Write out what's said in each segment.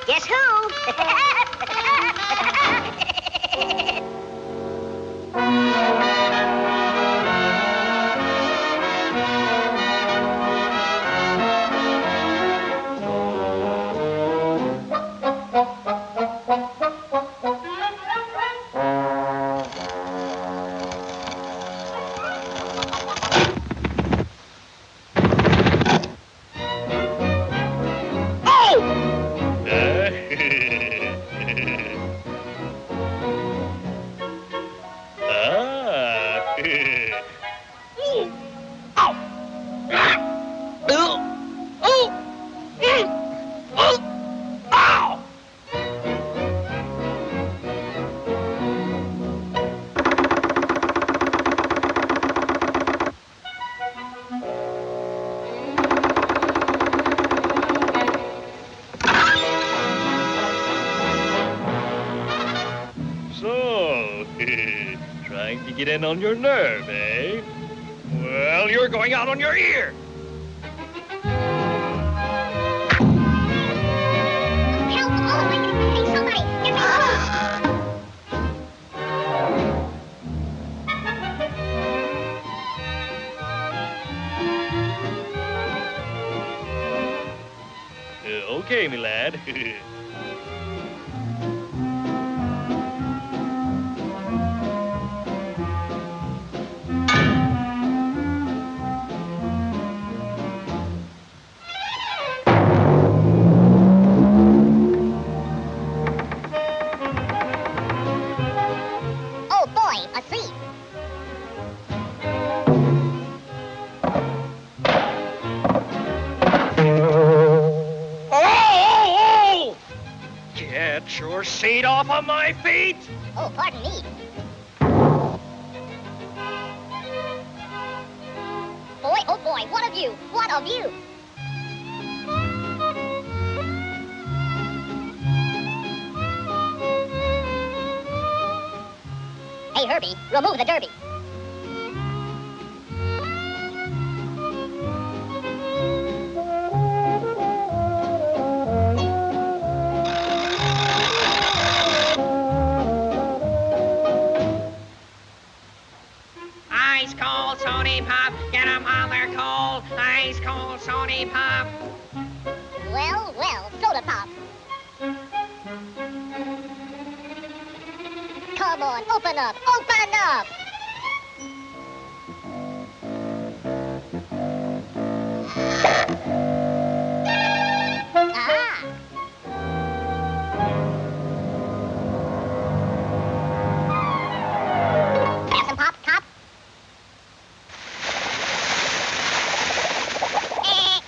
Guess who? Trying to get in on your nerve, eh? Well, you're going out on your ear. Help! Oh, hey, somebody! Get me Okay, me lad. Get your seat off of my feet! Oh, pardon me. Boy, oh boy, what of you? What of you? Hey, Herbie, remove the derby. Ice cold Sony Pop, get 'em on their cold. Ice cold Sony Pop. Well, well, soda pop. Come on, open up, open up! Ah! Have some pop, cop?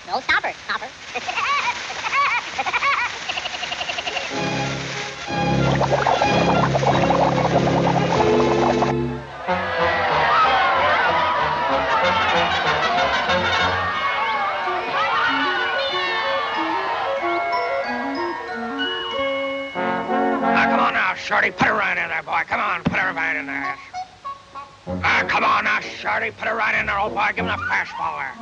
No stopper, stopper. Come on now, Shorty, put her right in there, boy. Come on, put her right in there. Come on now, Shorty, put her right in there, old boy. Give him the fastball there.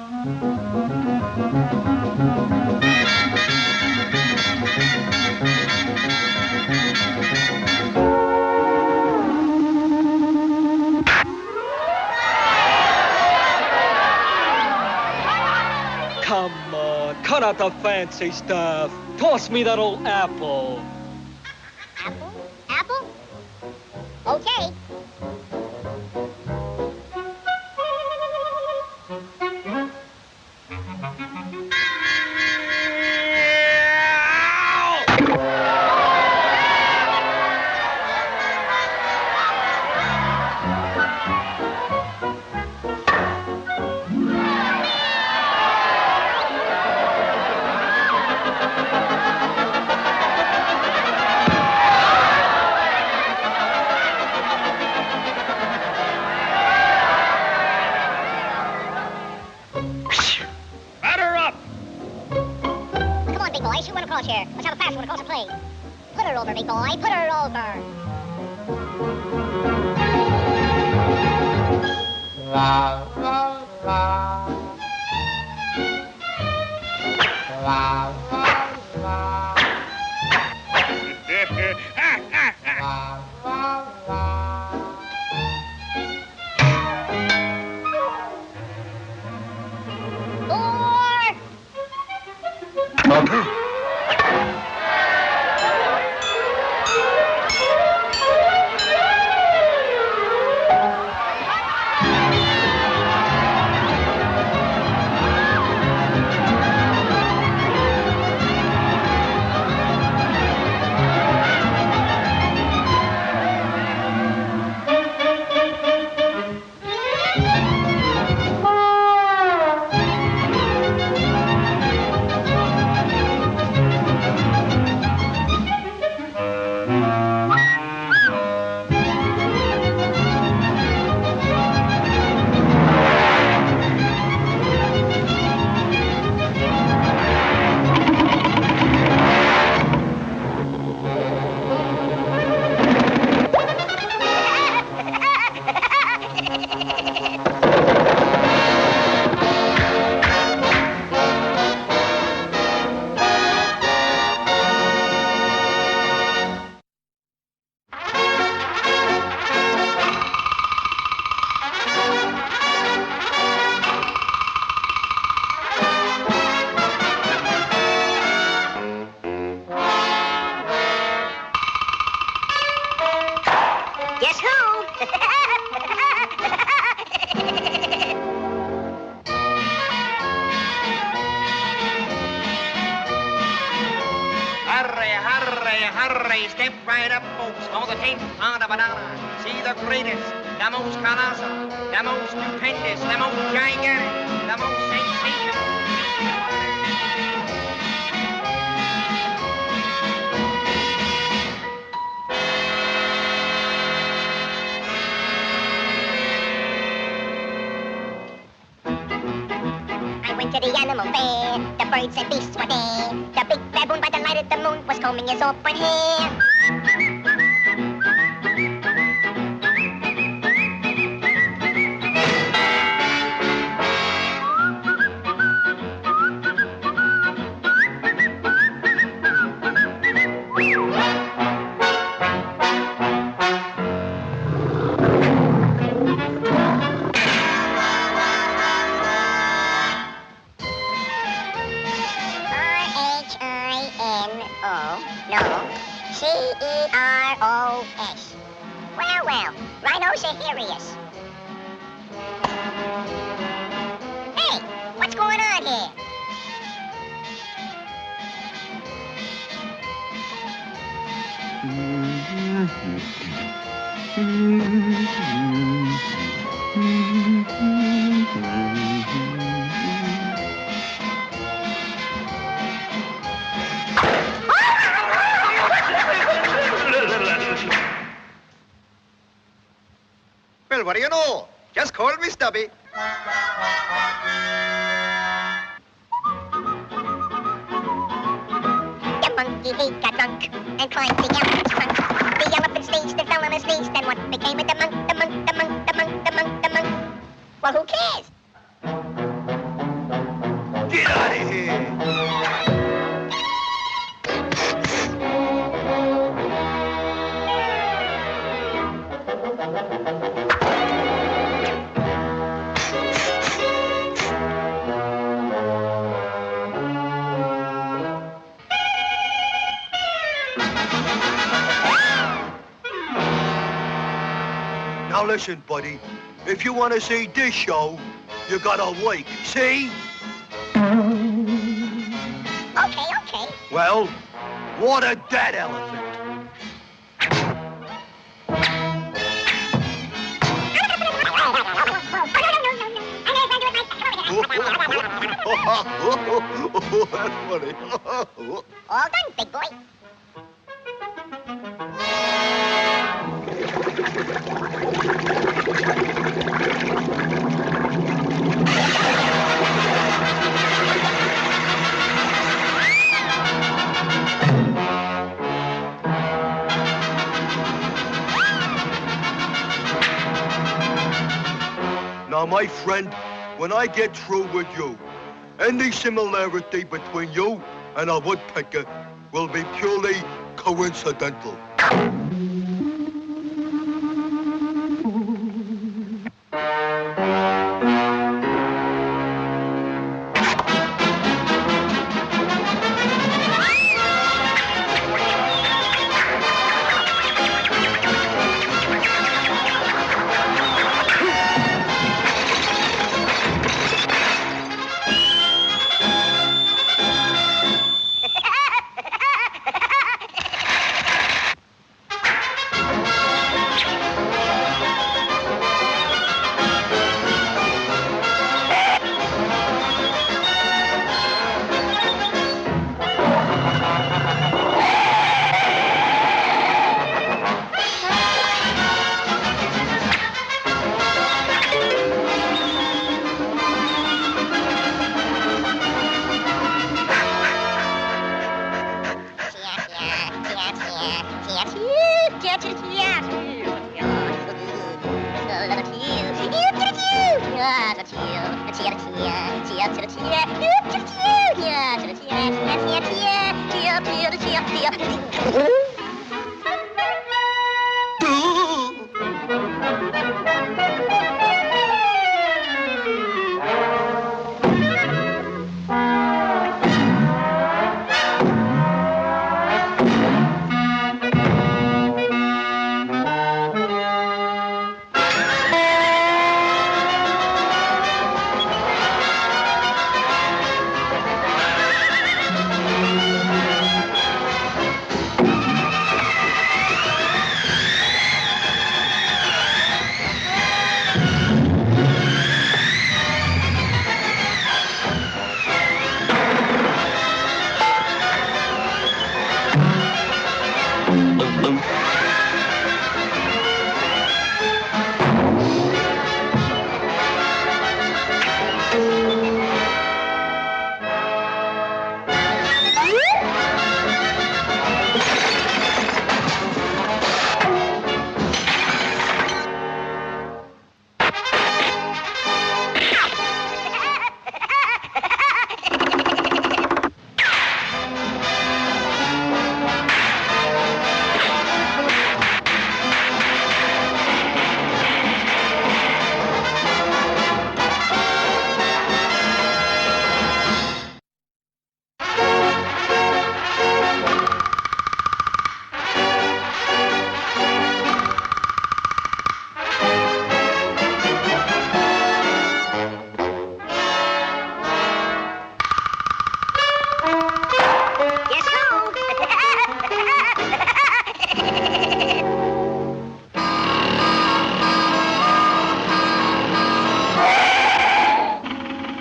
Come on, cut out the fancy stuff. Toss me that old apple. Apple? Apple? Okay. Batter up! Come on, big boy, shoot one across here. Let's have a fast one across the plate. Put her over, big boy, put her over. Guess who? Hurry, hurry, hurry, step right up, folks, on the 10th on the banana. See the greatest, the most colossal, the most stupendous, the most gigantic, the most sensational. I went to the animal fair. The birds and beasts were there. The big baboon by the light of the moon was combing his awkward hair. R-H-I-N-O, no, C-E-R-O-S. Well, well, rhinoceros. Hey, what's going on here? Well, what do you know? Just call me Stubby. The monkey, he got drunk and climbed the elephant's trunk. The elephant sneezed and fell on his knees. Then what became of the monk, the monk, the monk, the monk, the monk, the monk? Well, who cares? Get out of here! Now listen, buddy. If you want to see this show, you gotta wake. See? Okay, okay. Well, water that elephant. That's funny. All done, big boy. Now, my friend, when I get through with you, any similarity between you and a woodpecker will be purely coincidental.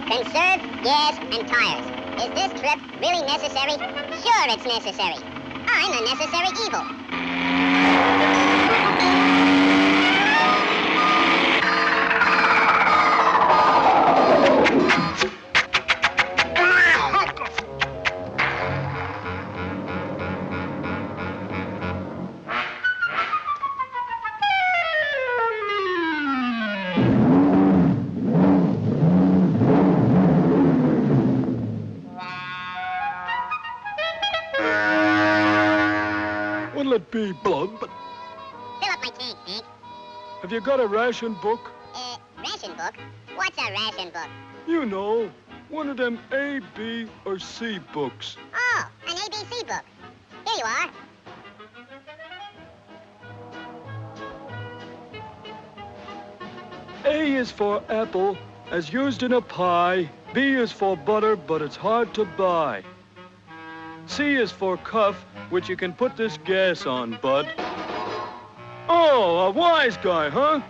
Conserve gas and tires. Is this trip really necessary? Sure it's necessary. I'm a necessary evil. What'll it be, Bub? Fill up my tank, Hank. Have you got a ration book? Ration book? What's a ration book? You know, one of them A, B, or C books. Oh, an ABC book. Here you are. A is for apple, as used in a pie. B is for butter, but it's hard to buy. C is for cuff, which you can put this gas on, bud. Oh, a wise guy, huh?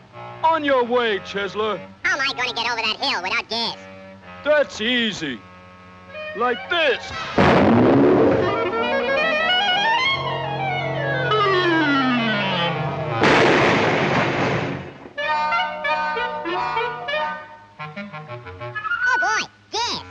On your way, Chesler. How am I going to get over that hill without gas? That's easy. Like this. Oh, boy, gas.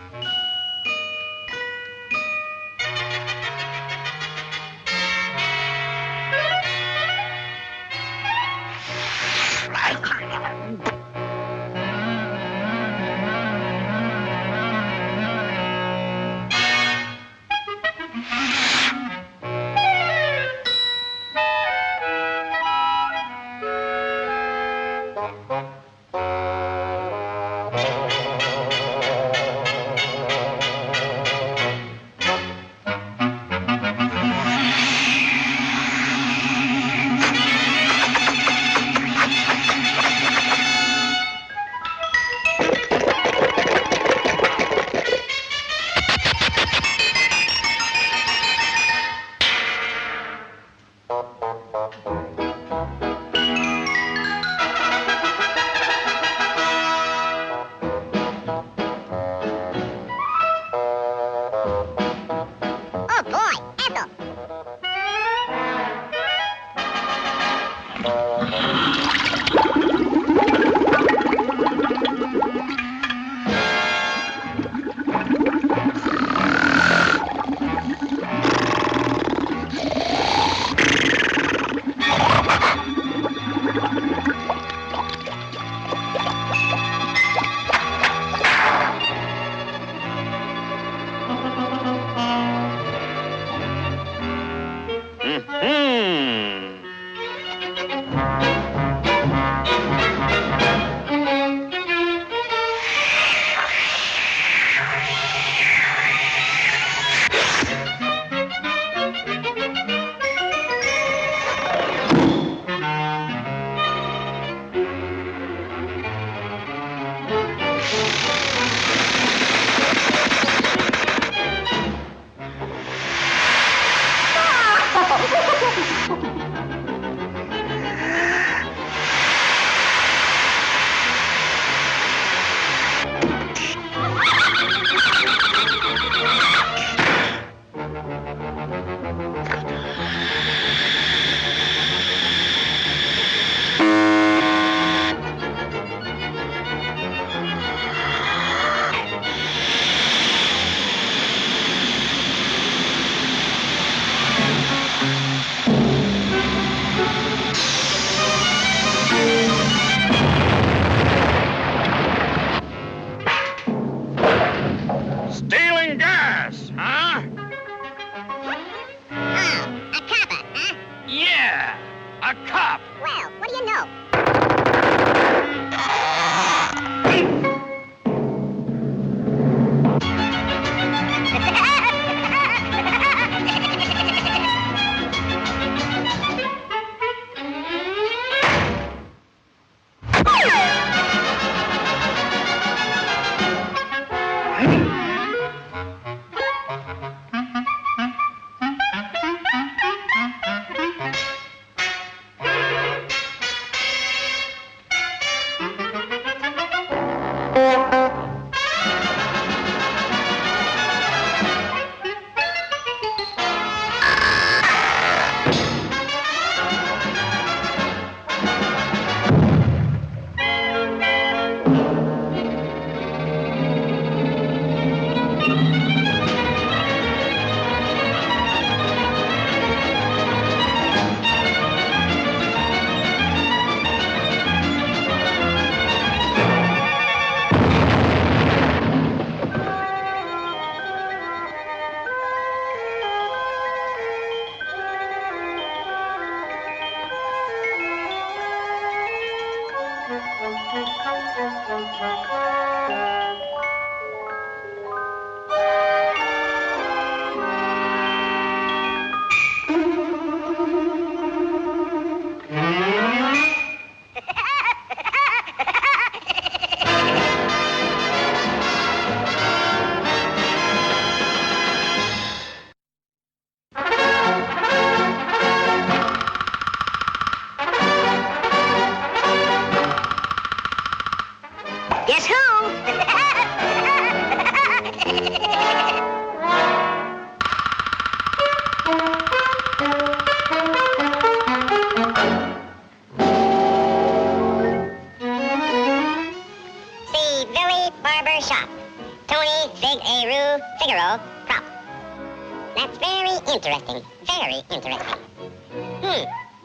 Interesting. Very interesting.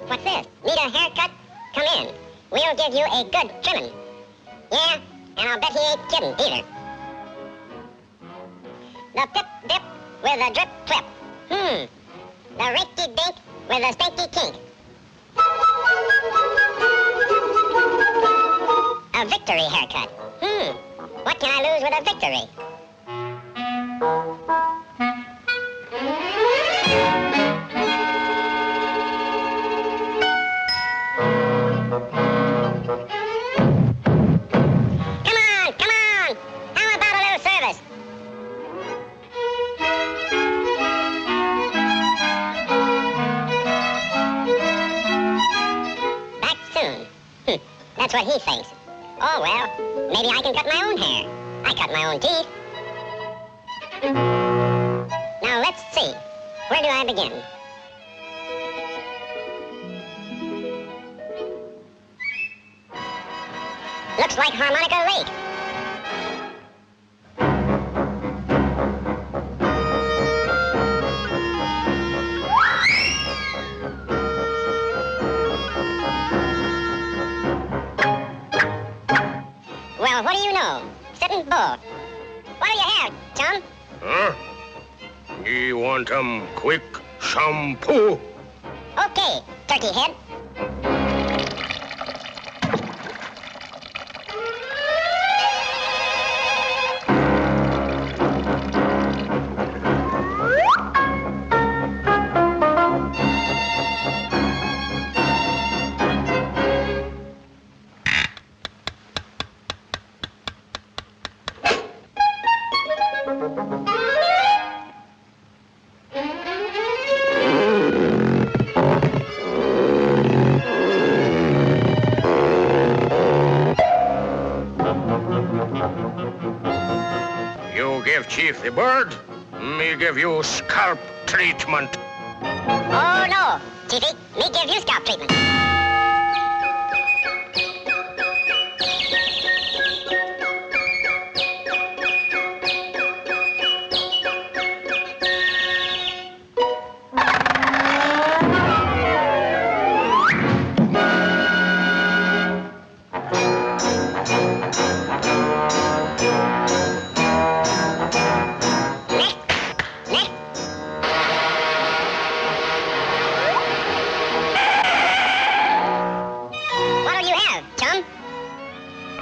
What's this? Need a haircut? Come in. We'll give you a good trimming. Yeah, and I'll bet he ain't kidding either. The pip-dip with a drip-twip. The rinky-dink with a stinky kink. A victory haircut. What can I lose with a victory? Come on! How about a little service? Back soon. That's what he thinks. Oh, well, maybe I can cut my own hair. I cut my own teeth. Now, let's see. Where do I begin? Looks like Harmonica Lake. Well, what do you know? Sitting bull. What do you have, chum? Huh? You want quick shampoo? Okay, turkey head. You give Chief the bird, me give you scalp treatment. Oh, no, Chiefy. Me give you scalp treatment.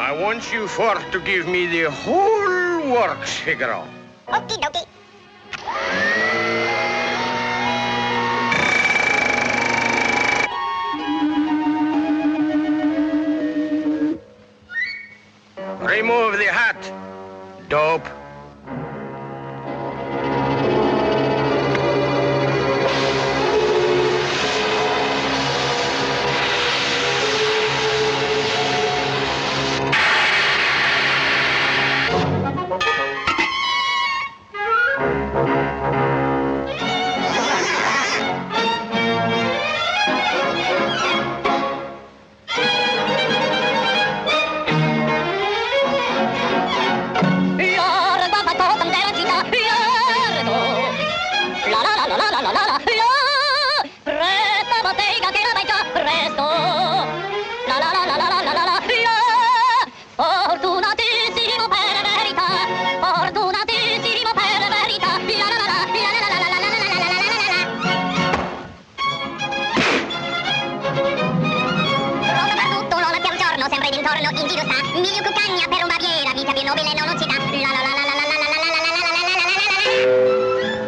I want you for to give me the whole works, Figaro. Okie dokie. Remove the hat, dope.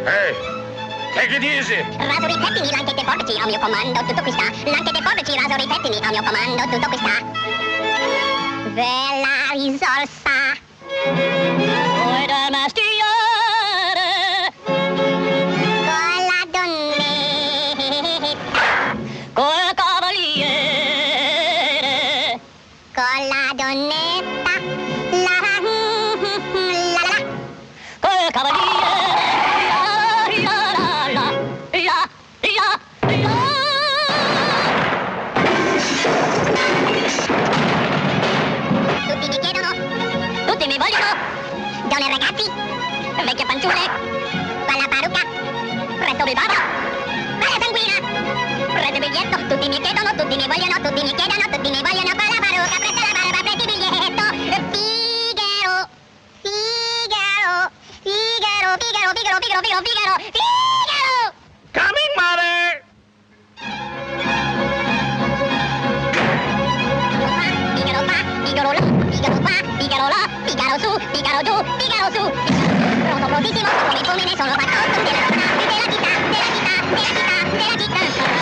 Hey, take it easy. Rasori pettini, l'anche te forbici, al mio comando tutto qui sta. L'anche te forbici, rasori pettini, al mio comando tutto qui sta. Bella risorsa. Vuoi da mestiere? Con la donnetta. Col cavaliere? Con la donnetta. La la la la. Col cavaliere? La la la la la la. Tutti mi chiedono, Tutti mi vogliono, donne e ragazzi, vecchie fanciulle, con la parrucca, presto come baba. Balla sanguina! Prende il biglietto, tutti mi chiedono, tutti mi vogliono, tutti mi chiedono, tutti mi vogliono con la parrucca, presta la barba, prendi il biglietto. Figaro! Figaro! Figaro! Figaro! Figaro! Figaro! Figaro! Figaro! Figaro! Coming, mother! Figaro qua, Figaro là, Figaro qua, Figaro là, Figaro su, Figaro giù, Figaro su. Pronto, prontissimo, come ne sono fatto della città, della città, della città, della città, della città.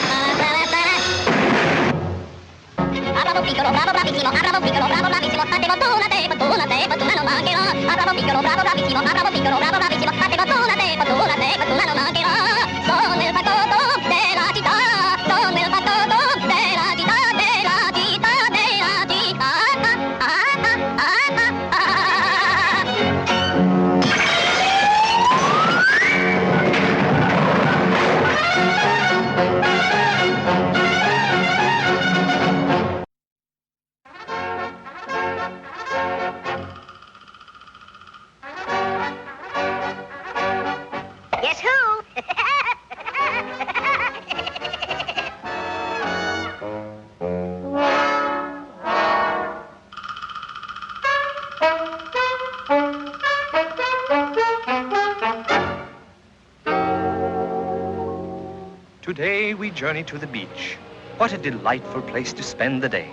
Ah, bravo piccolo, bravo bravissimo, ah, bravo piccolo, bravo bravissimo, fate fortuna te, fortuna non mancherà. Ah, bravo piccolo, bravo bravissimo, ah, bravo piccolo, bravo bravissimo, fate fortuna te, fortuna non mancherà. Sono nel facotto della città, sono nel facotto della città, della città, della città. Guess who? Today we journey to the beach. What a delightful place to spend the day.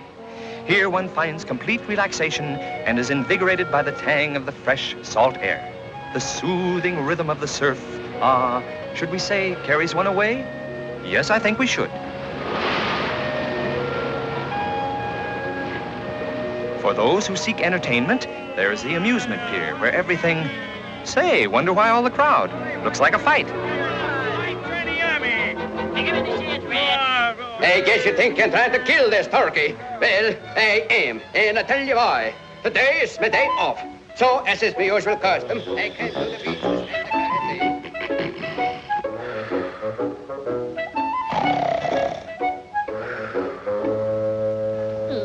Here one finds complete relaxation and is invigorated by the tang of the fresh, salt air. The soothing rhythm of the surf, should we say, carries one away? Yes, I think we should. For those who seek entertainment, there's the amusement pier where everything... Say, wonder why all the crowd? Looks like a fight. I guess you think you're trying to kill this turkey. Well, I am, and I tell you why. Today is my day off. So, as is my usual custom, I came to the beach to spend the day.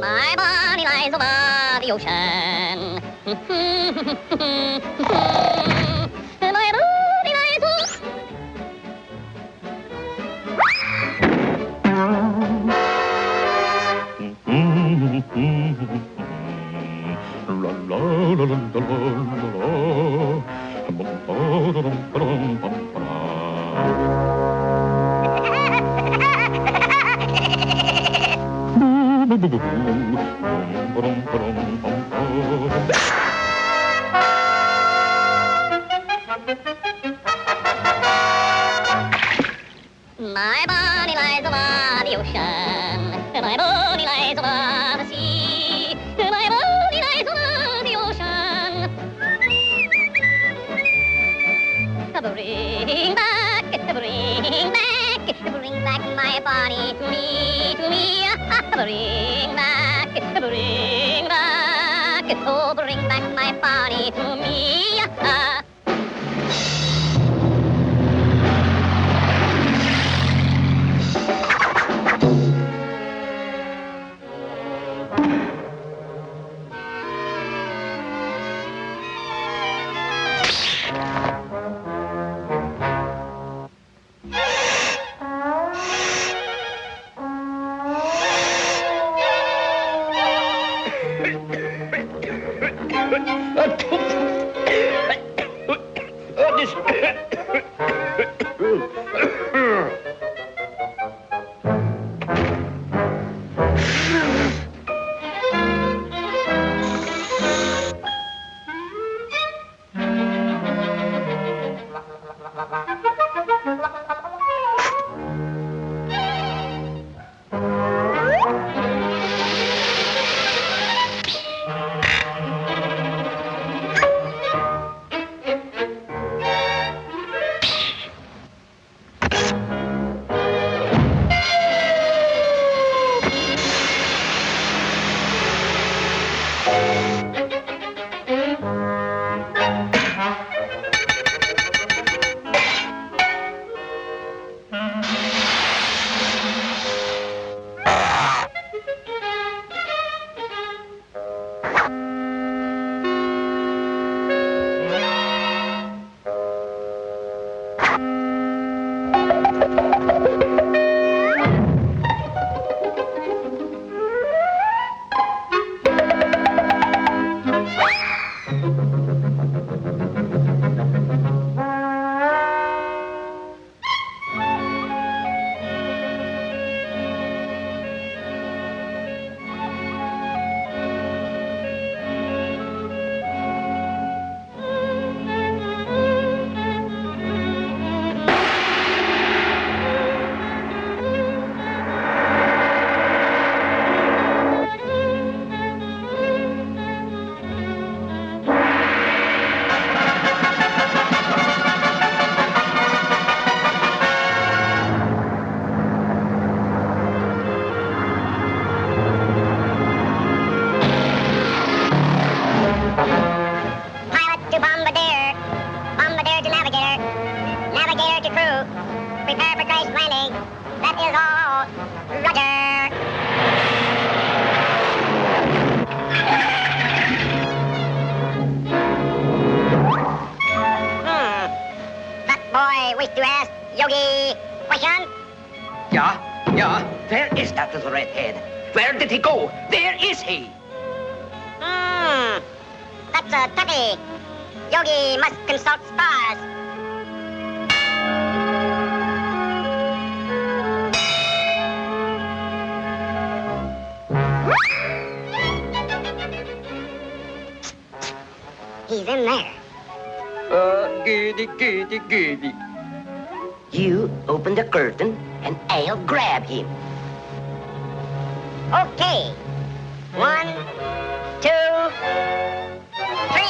My body lies over the ocean. My body lies over... My body lies over the ocean. My body lies over the sea. My body lies over the ocean. Bring back my body to me, to me. Bring back, oh, bring back my body to me. remaining. That is all. Roger. That boy wished to ask Yogi question. Yeah. Where is that little redhead? Where did he go? Where is he? That's a toughie. Yogi must consult stars. He's in there. Goody. You open the curtain and I'll grab him. Okay. 1, 2, 3.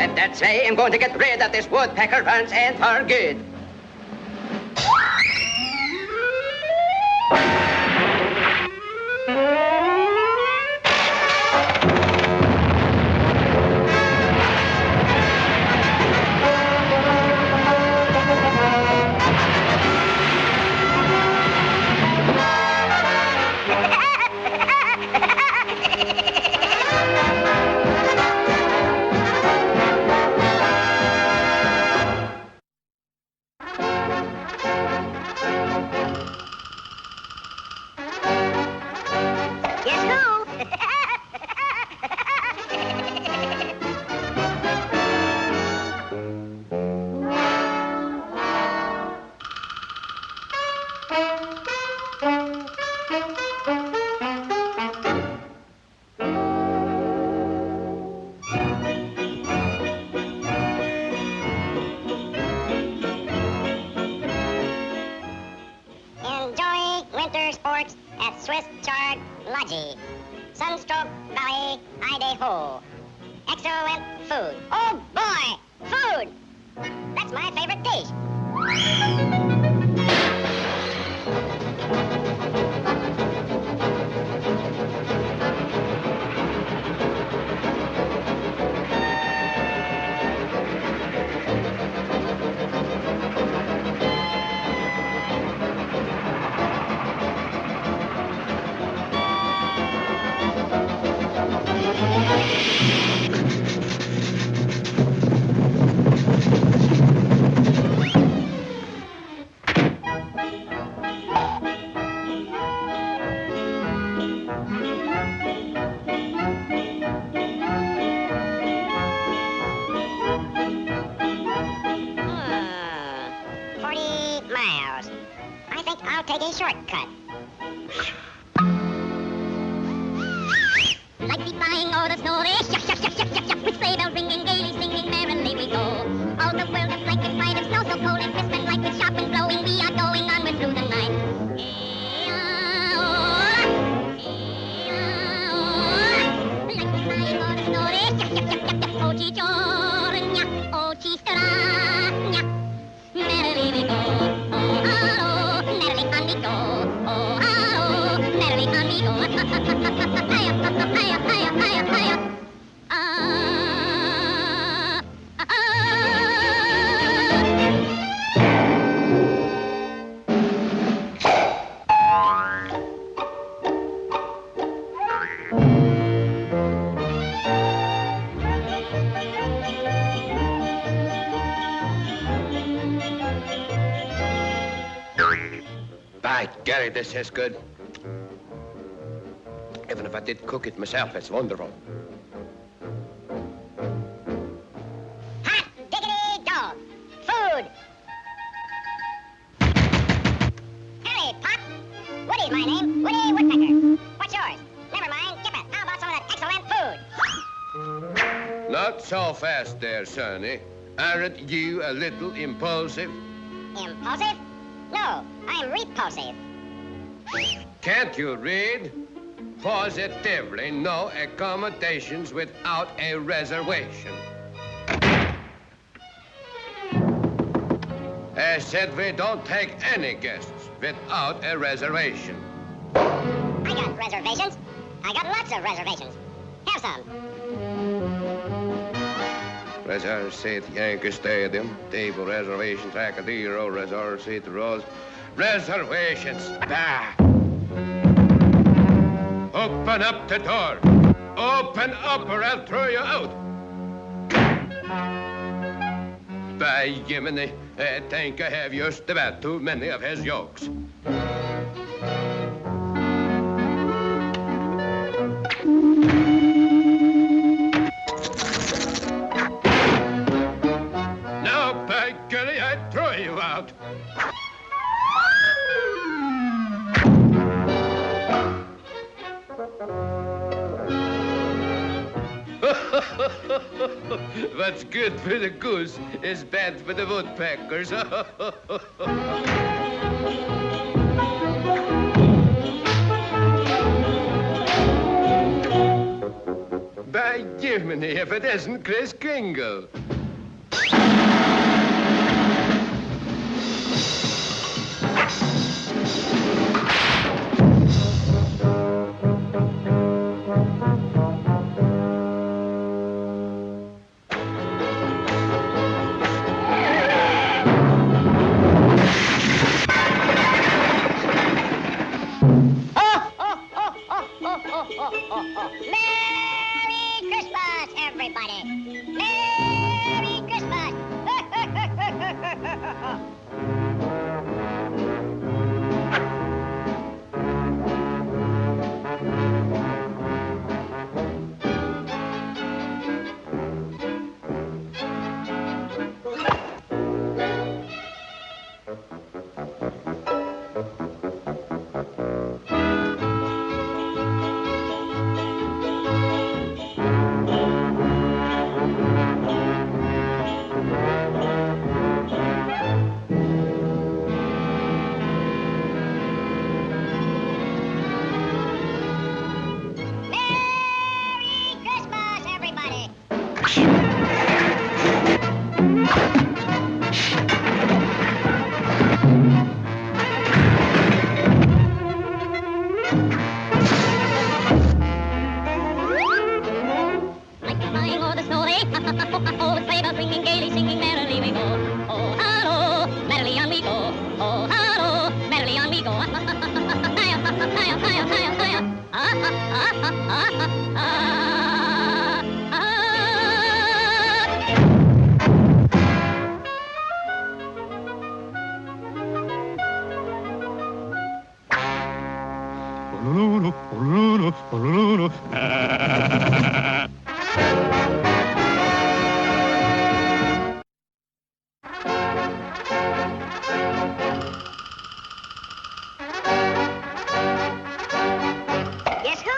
And that's why I'm going to get rid of this woodpecker once and for good. Guess who? Enjoy winter sports at Swiss Chard Lodge, Sunstroke Valley, Idaho. Excellent food. Oh boy, food! That's my favorite dish. Hmm, 40 miles. I think I'll take a shortcut. Like the flying or the snowy, with sleigh bells ringing, gaily singing, merrily we go. All the world is like a sight of snow, so cold and crisp and light, with sharp and blowing, we are going onward through the night. Like the flying or the snowy, oh chicciornia, oh chistrania, merrily we go. Oh, oh, merrily on we go. Oh, oh, merrily on we go. By Gary, this is good. Even if I did cook it myself, it's wonderful. Hot diggity dog. Food. Hurry, Pop. Woody's my name. Woody Woodpecker. What's yours? Never mind. Skip it. How about some of that excellent food? Not so fast there, Sonny. Aren't you a little impulsive? Impulsive? No, I'm repulsive. Can't you read? Positively no accommodations without a reservation. I said we don't take any guests without a reservation. I got reservations. I got lots of reservations. Hell, Have some. Reserve seat Yankee Stadium, table reservation Tracadero, reserve seat Rose. Reservations. Bah! Open up the door. Open up or I'll throw you out. By Jiminy, I think I have just about too many of his jokes. Now, by golly, I'd throw you out. What's good for the goose is bad for the woodpeckers. By Jiminy, if it isn't Chris Kringle. Merry Christmas, everybody! Merry Christmas! Merry Christmas, everybody! Like the flying or the snowy, oh, the sleigh bells ringing gaily, singing merrily we go. Oh, hello, merrily on we go. Oh, hello, merrily on we go. Hi-yo, hi-yo, hi-yo, hi-yo, hi-yo. Guess who?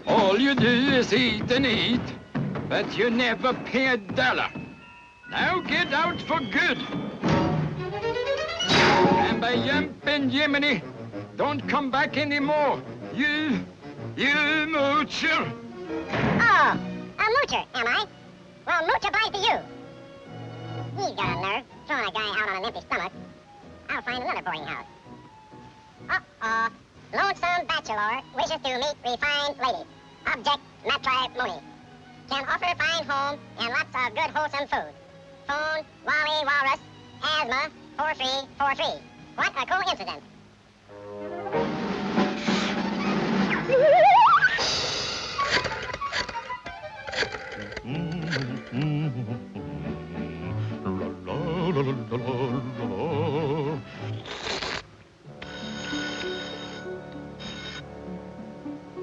All you do is eat and eat, but you never pay a dollar. Now get out for good. And by jumping Jiminy, don't come back anymore. You moocher. Oh, a moocher, am I? Well, mooch applies to you. He's got a nerve, throwing a guy out on an empty stomach. I'll find another boarding house. Uh-oh. Lonesome bachelor wishes to meet refined lady. Object, matrimony. Can offer fine home and lots of good wholesome food. Phone, Wally Walrus, asthma, 4343. What a coincidence.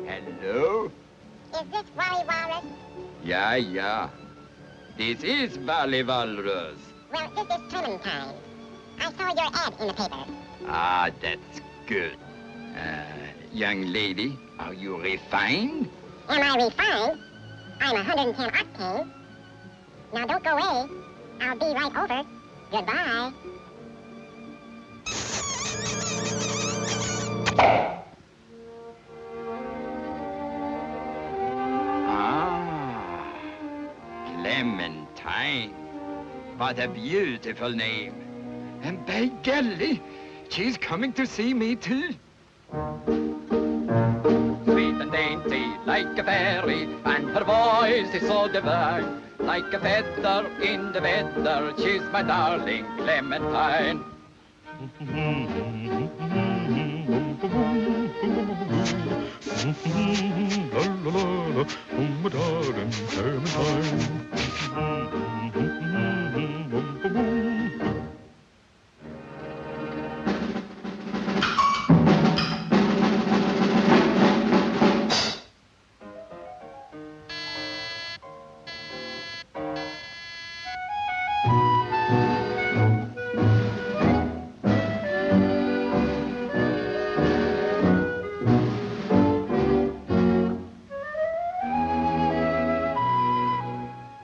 Hello? Is this Wally Walrus? Yeah. This is Wally Walrus. Well, this is Clementine. I saw your ad in the paper. Ah, that's good. Young lady, are you refined? Am I refined? I'm 110 octane. Now don't go away. I'll be right over. Goodbye. Ah, Clementine. What a beautiful name. And by golly, she's coming to see me too. Sweet and dainty like a fairy, and her voice is so divine. Like a feather in the feather, she's my darling Clementine.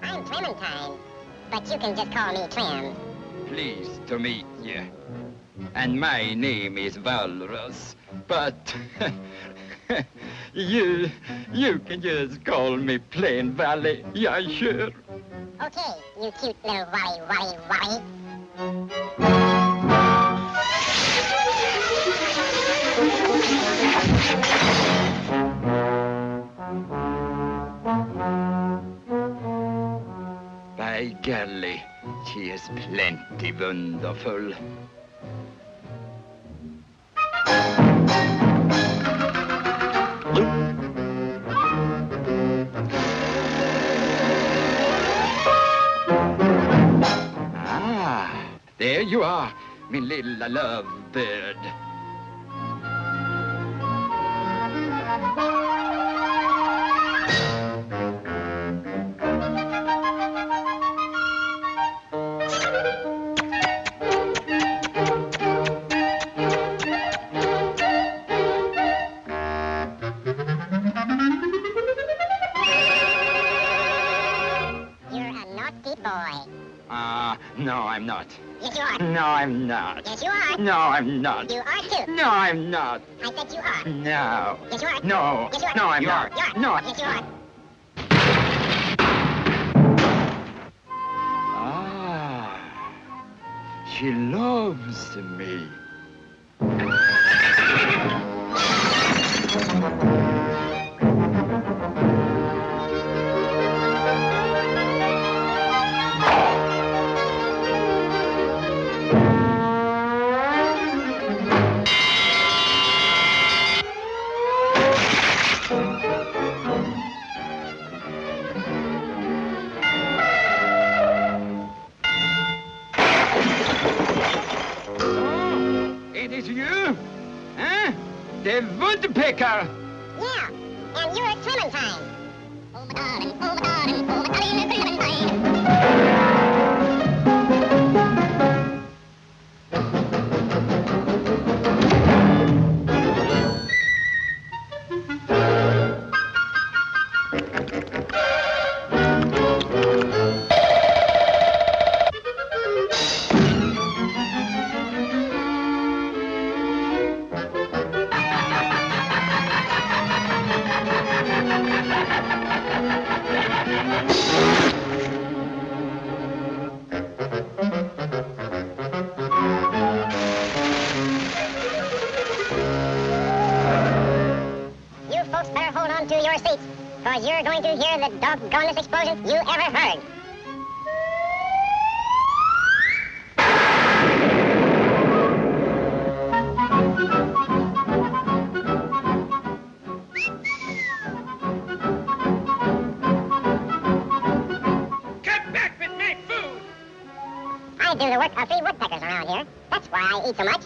I'm Clementine, but you can just call me Clem. Pleased to meet you. And my name is Walrus, but you can just call me plain Valley, yeah, sure. Okay, you cute little Wally. By golly, she is plenty wonderful. Ah, there you are, me little love bird. You're a naughty boy. No, I'm not. Yes, you are. No, I'm not. Yes, you are. No, I'm not. You are too. No, I'm not. I said you are. No. Yes, you are. No. Yes, you are. No, I'm You not. are. You are. No. Yes, you are. Ah, she loves me. It is you? Huh? The woodpecker! Yeah, and you're Clementine. Oh my darling, oh my darling, oh my darling Clementine. You folks better hold on to your seats, because you're going to hear the doggonest explosion you ever heard. Get back with my food! I do the work of 3 woodpeckers around here. That's why I eat so much.